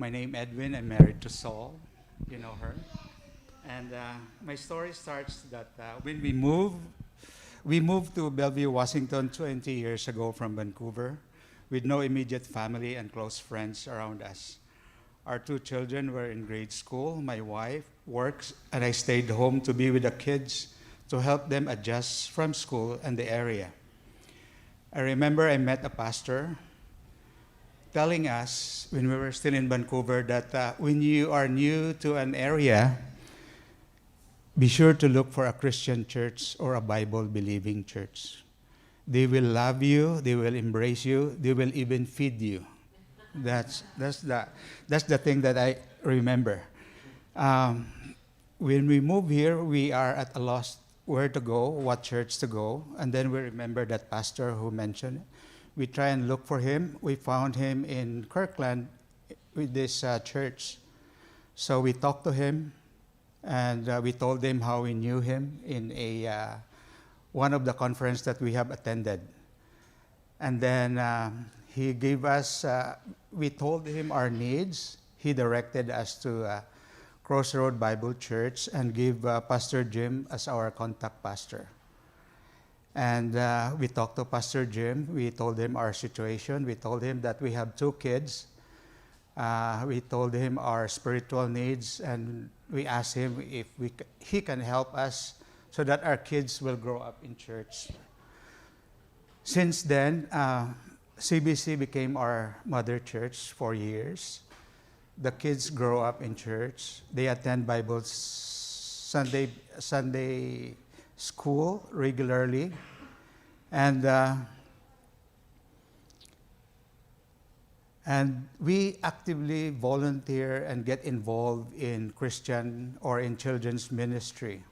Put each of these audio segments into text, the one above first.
My name Edwin. I'm married to Saul. You know her. And my story starts that when we moved to Bellevue, Washington 20 years ago from Vancouver with no immediate family and close friends around us. Our two children were in grade school. My wife works, and I stayed home to be with the kids to help them adjust from school and the area. I remember I met a pastor telling us when we were still in Vancouver that when you are new to an area, be sure to look for a Christian church or a Bible-believing church. They will love you, they will embrace you, they will even feed you. That's the thing that I remember. When we moved here, we are at a loss where to go, what church to go, and then we remember that pastor who mentioned it. We try and look for him. We found him in Kirkland with this church. So we talked to him, and we told him how we knew him in one of the conferences that we have attended. And then he gave us, we told him our needs. He directed us to Crossroad Bible Church and gave Pastor Jim as our contact pastor. And we talked to Pastor Jim. We told him our situation. We told him that we have two kids. We told him our spiritual needs, and we asked him if he can help us so that our kids will grow up in church. Since then, CBC became our mother church for years. The kids grow up in church. They attend Bible Sunday school regularly, and we actively volunteer and get involved in Christian or in children's ministry.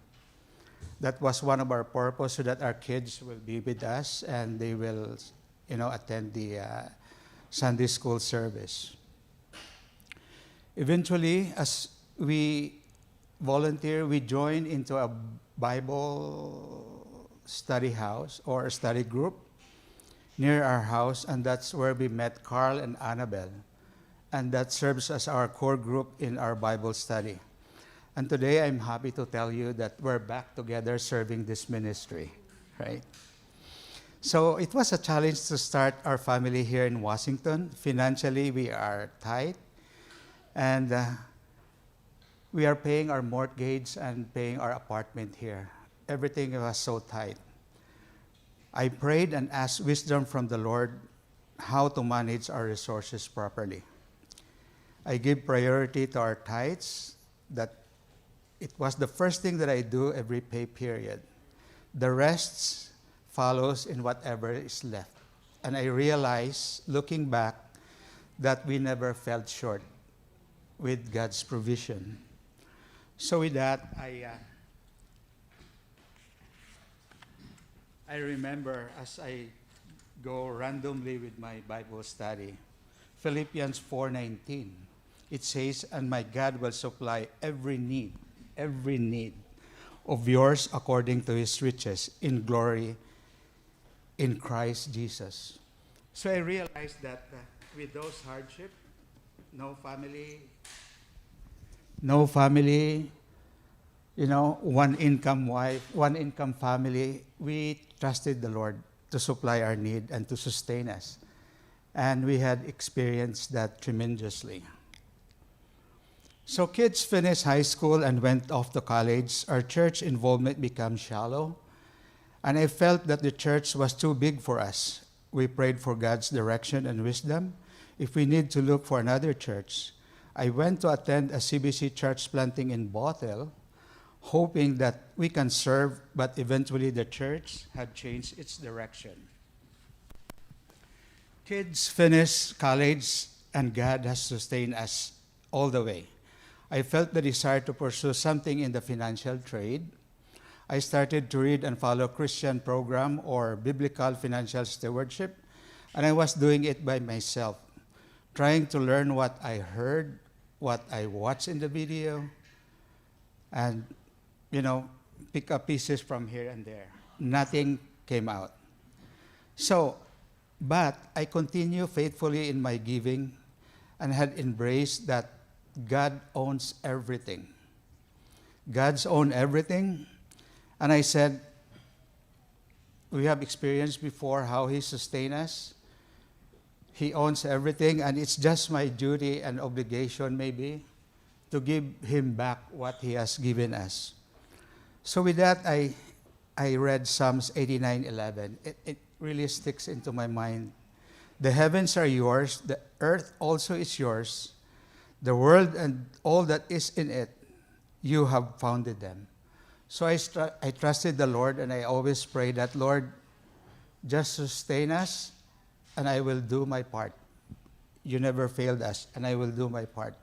That was one of our purposes, so that our kids will be with us and they will, attend the Sunday school service. Eventually, as we volunteer, we join into a Bible study house or a study group near our house, and that's where we met Carl and Annabelle. And that serves as our core group in our Bible study. And today I'm happy to tell you that we're back together serving this ministry, right? So it was a challenge to start our family here in Washington. Financially, we are tight, and we are paying our mortgage and paying our apartment here. Everything was so tight. I prayed and asked wisdom from the Lord how to manage our resources properly. I give priority to our tithes. That it was the first thing that I do every pay period. The rest follows in whatever is left. And I realized, looking back, that we never felt short with God's provision. So with that, I remember as I go randomly with my Bible study, Philippians 4:19, it says, "And my God will supply every need of yours according to his riches in glory in Christ Jesus." So I realized that with those hardships, no family, one income wife, one income family, we trusted the Lord to supply our need and to sustain us. And we had experienced that tremendously. So kids finished high school and went off to college. Our church involvement became shallow, and I felt that the church was too big for us. We prayed for God's direction and wisdom. If we need to look for another church, I went to attend a CBC church planting in Bothell, hoping that we can serve, but eventually the church had changed its direction. Kids finished college, and God has sustained us all the way. I felt the desire to pursue something in the financial trade. I started to read and follow Christian program or biblical financial stewardship, and I was doing it by myself, trying to learn what I heard, what I watched in the video, and pick up pieces from here and there. Nothing came out. But I continue faithfully in my giving and had embraced that God owns everything. God's own everything. And I said, we have experienced before how He sustains us. He owns everything, and it's just my duty and obligation maybe to give Him back what He has given us. So with that, I read Psalms 89:11. It really sticks into my mind. The heavens are yours, the earth also is yours, the world and all that is in it, you have founded them. So I trusted the Lord, and I always pray that, Lord, just sustain us, and I will do my part. You never failed us, and I will do my part.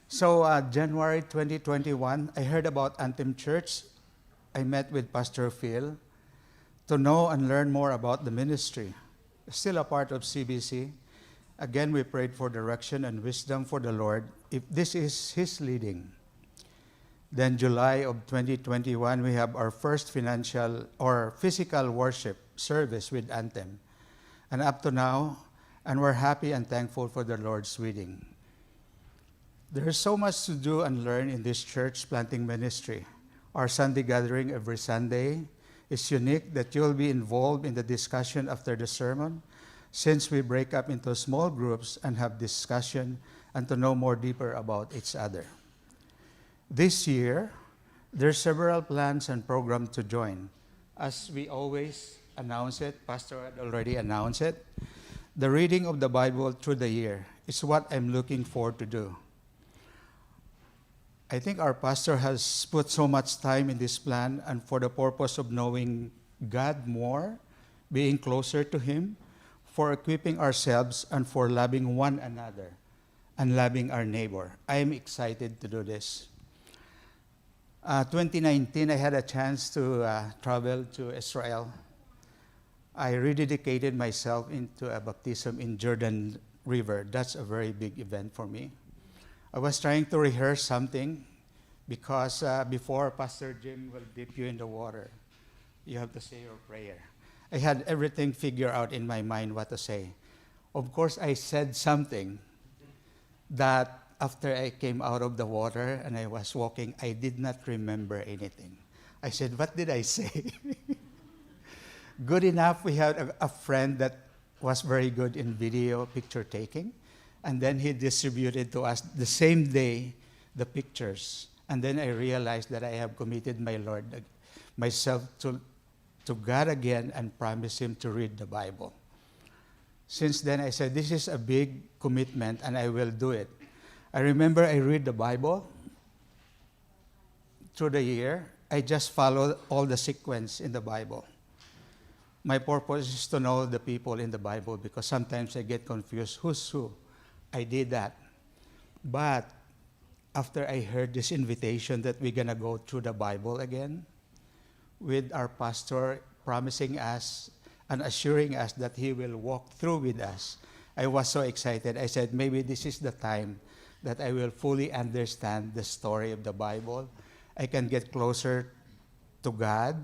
So January 2021, I heard about Anthem Church. I met with Pastor Phil to know and learn more about the ministry. Still a part of CBC. Again, we prayed for direction and wisdom for the Lord, if this is His leading. Then July of 2021, we have our first financial or physical worship service with Anthem. And up to now, and we're happy and thankful for the Lord's leading. There is so much to do and learn in this church planting ministry. Our Sunday gathering every Sunday is unique that you'll be involved in the discussion after the sermon, since we break up into small groups and have discussion and to know more deeper about each other. This year, there are several plans and programs to join. As we always announce it, Pastor had already announced it, the reading of the Bible through the year is what I'm looking forward to do. I think our pastor has put so much time in this plan, and for the purpose of knowing God more, being closer to Him, for equipping ourselves, and for loving one another and loving our neighbor. I am excited to do this. 2019, I had a chance to travel to Israel. I rededicated myself into a baptism in Jordan River. That's a very big event for me. I was trying to rehearse something because before Pastor Jim will dip you in the water, you have to say your prayer. I had everything figured out in my mind what to say. Of course, I said something that after I came out of the water and I was walking, I did not remember anything. I said, what did I say? Good enough, we had a friend that was very good in video picture taking. And then he distributed to us the same day the pictures. And then I realized that I have committed myself to God again and promised Him to read the Bible. Since then, I said, this is a big commitment and I will do it. I remember I read the Bible through the year. I just followed all the sequence in the Bible. My purpose is to know the people in the Bible because sometimes I get confused. Who's who? I did that. But after I heard this invitation that we're going to go through the Bible again, with our pastor promising us and assuring us that he will walk through with us, I was so excited. I said, maybe this is the time that I will fully understand the story of the Bible. I can get closer to God,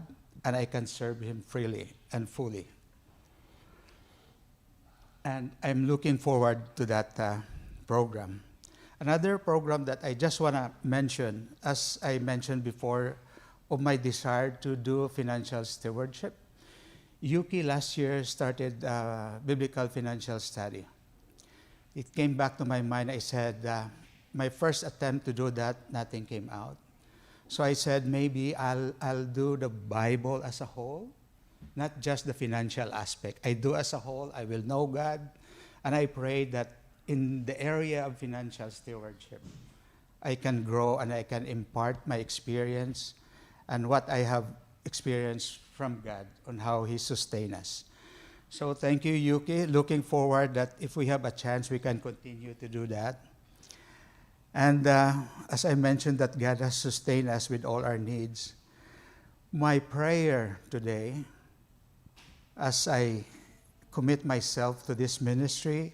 and I can serve Him freely and fully. And I'm looking forward to that program. Another program that I just want to mention, as I mentioned before, of my desire to do financial stewardship. Yuki last year started biblical financial study. It came back to my mind. I said, my first attempt to do that, nothing came out. So I said, maybe I'll do the Bible as a whole, not just the financial aspect. I do as a whole, I will know God, and I pray that in the area of financial stewardship, I can grow and I can impart my experience and what I have experienced from God on how He sustains us. So thank you, Yuki. Looking forward that if we have a chance, we can continue to do that. And as I mentioned, that God has sustained us with all our needs. My prayer today, as I commit myself to this ministry,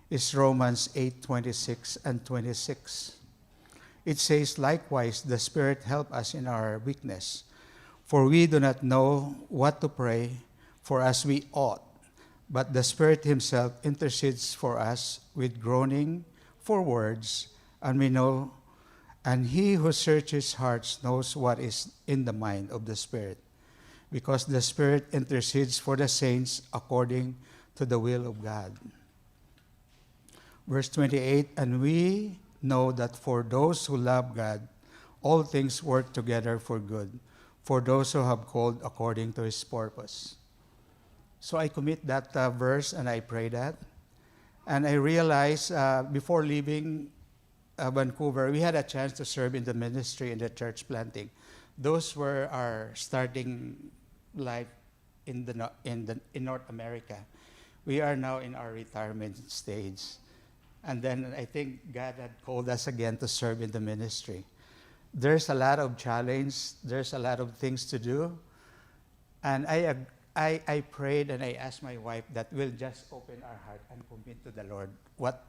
is Romans 8:26 and 26. It says, likewise, the Spirit help us in our weakness, for we do not know what to pray for as we ought, but the Spirit himself intercedes for us with groaning for words, and we know, and he who searches hearts knows what is in the mind of the Spirit, because the Spirit intercedes for the saints according to the will of God. Verse 28, and we know that for those who love God, all things work together for good, for those who have called according to his purpose. So I commit that verse and I pray that. And I realized before leaving Vancouver, we had a chance to serve in the ministry in the church planting. Those were our starting life in North America. We are now in our retirement stage. And then I think God had called us again to serve in the ministry. There's a lot of challenge. There's a lot of things to do. And I prayed and I asked my wife that we'll just open our heart and commit to the Lord what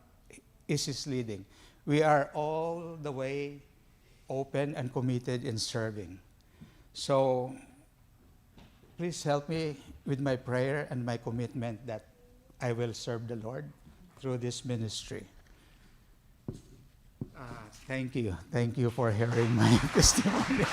is his leading. We are all the way open and committed in serving. So please help me with my prayer and my commitment that I will serve the Lord through this ministry. Thank you. Thank you for hearing my testimony.